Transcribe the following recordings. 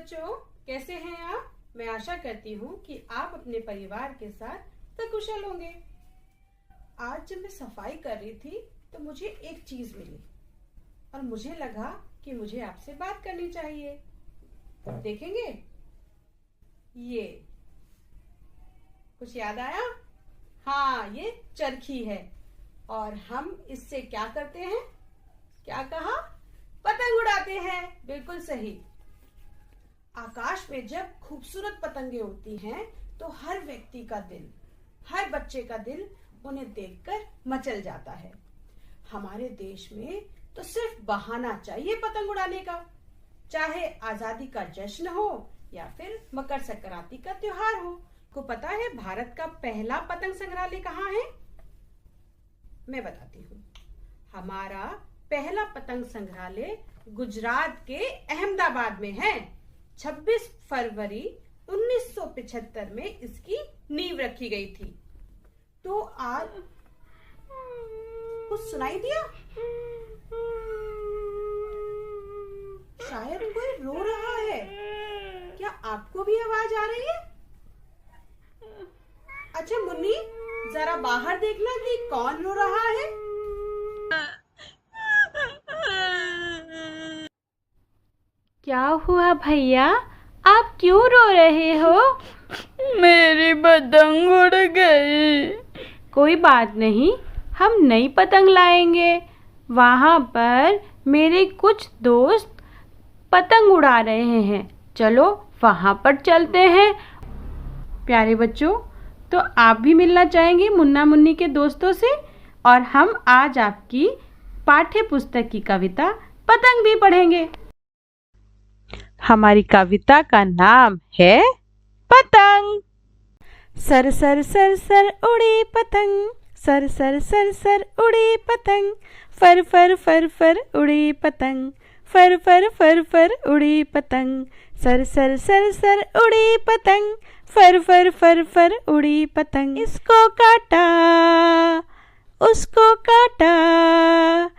बच्चों, कैसे हैं आप? मैं आशा करती हूँ कि आप अपने परिवार के साथ सकुशल होंगे। आज जब मैं सफाई कर रही थी तो मुझे एक चीज मिली और मुझे लगा कि मुझे आपसे बात करनी चाहिए। देखेंगे? ये कुछ याद आया? हाँ, ये चरखी है और हम इससे क्या करते हैं? क्या कहा? पतंग उड़ाते हैं। बिल्कुल सही। आकाश में जब खूबसूरत पतंगे उड़ती हैं तो हर व्यक्ति का दिल, हर बच्चे का दिल उन्हें देखकर मचल जाता है। हमारे देश में तो सिर्फ बहाना चाहिए पतंग उड़ाने का, चाहे आजादी का जश्न हो या फिर मकर संक्रांति का त्योहार हो। को पता है भारत का पहला पतंग संग्रहालय कहाँ है? मैं बताती हूँ। हमारा पहला पतंग संग्रहालय गुजरात के अहमदाबाद में है। 26 फरवरी 1975 में इसकी नींव रखी गई थी। तो आज कुछ सुनाई दिया? शायद कोई रो रहा है। क्या आपको भी आवाज आ रही है? अच्छा मुन्नी, जरा बाहर देखना कि कौन रो रहा है। क्या हुआ भैया, आप क्यों रो रहे हो? मेरी पतंग उड़ गई। कोई बात नहीं, हम नई पतंग लाएंगे। वहाँ पर मेरे कुछ दोस्त पतंग उड़ा रहे हैं, चलो वहाँ पर चलते हैं। प्यारे बच्चों, तो आप भी मिलना चाहेंगे मुन्ना मुन्नी के दोस्तों से, और हम आज आपकी पाठ्य पुस्तक की कविता पतंग भी पढ़ेंगे। हमारी कविता का नाम है पतंग। सर सर सर सर उड़ी पतंग, सर सर सर सर उड़ी पतंग, फर फर फर फर उड़ी पतंग, फर फर फर फर उड़ी पतंग, सर सर सर सर उड़ी पतंग, फर फर फर फर उड़ी पतंग। इसको काटा, उसको काटा,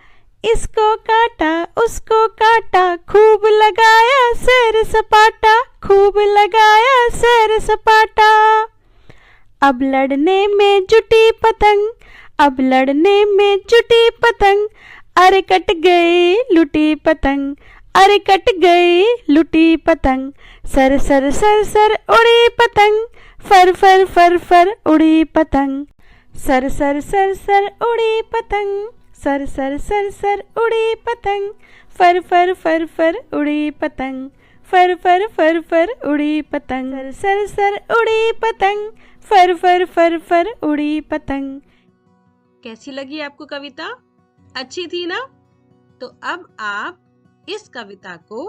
इसको काटा, उसको काटा, खूब लगाया सैर सपाटा, खूब लगाया सैर सपाटा। अब लड़ने में जुटी पतंग, अब लड़ने में जुटी पतंग, अरे कट गई लुटी पतंग, अरे कट गई लुटी पतंग, सर सर सर सर उड़ी पतंग, फर फर फर फर उड़ी पतंग, सर सर सर सर उड़ी पतंग, सर सर सर सर उड़ी पतंग, फर फर फर फर उड़ी पतंग, फर फर फर फर उड़ी पतंग, सर सर सर उड़ी पतंग, फर फर फर फर उड़ी पतंग। कैसी लगी आपको कविता? अच्छी थी ना? तो अब आप इस कविता को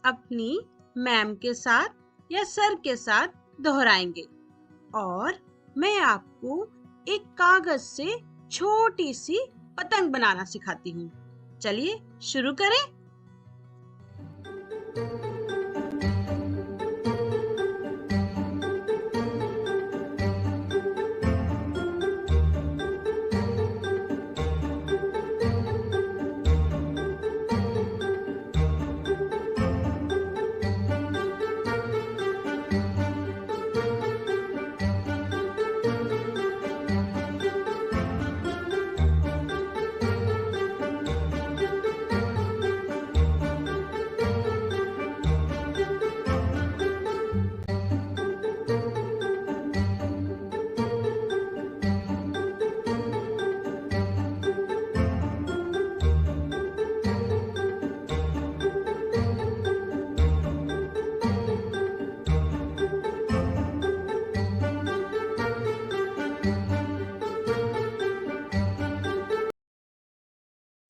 अपनी मैम के साथ या सर के साथ दोहराएंगे और मैं आपको एक कागज से छोटी सी पतंग बनाना सिखाती हूँ। चलिए शुरू करें।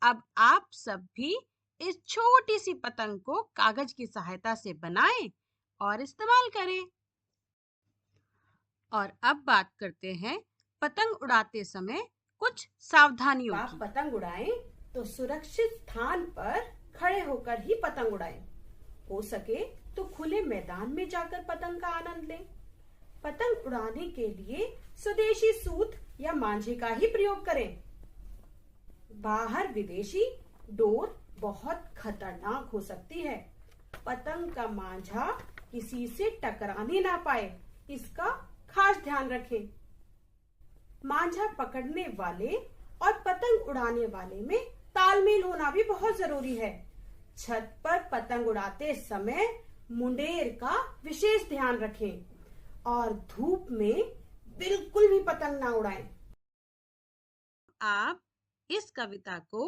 अब आप सब भी इस छोटी सी पतंग को कागज की सहायता से बनाएं और इस्तेमाल करें। और अब बात करते हैं पतंग उड़ाते समय कुछ सावधानियों की। आप पतंग उड़ाएं तो सुरक्षित स्थान पर खड़े होकर ही पतंग उड़ाएं। हो सके तो खुले मैदान में जाकर पतंग का आनंद लें। पतंग उड़ाने के लिए स्वदेशी सूत या मांझे का ही प्रयोग करें। बाहर विदेशी डोर बहुत खतरनाक हो सकती है। पतंग का मांझा किसी से टकराने ना पाए, इसका खास ध्यान रखें। मांझा पकड़ने वाले और पतंग उड़ाने वाले में तालमेल होना भी बहुत जरूरी है। छत पर पतंग उड़ाते समय मुंडेर का विशेष ध्यान रखें और धूप में बिल्कुल भी पतंग ना उड़ाएं। आप इस कविता को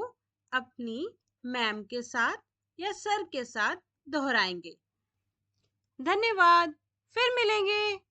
अपनी मैम के साथ या सर के साथ दोहराएंगे। धन्यवाद, फिर मिलेंगे।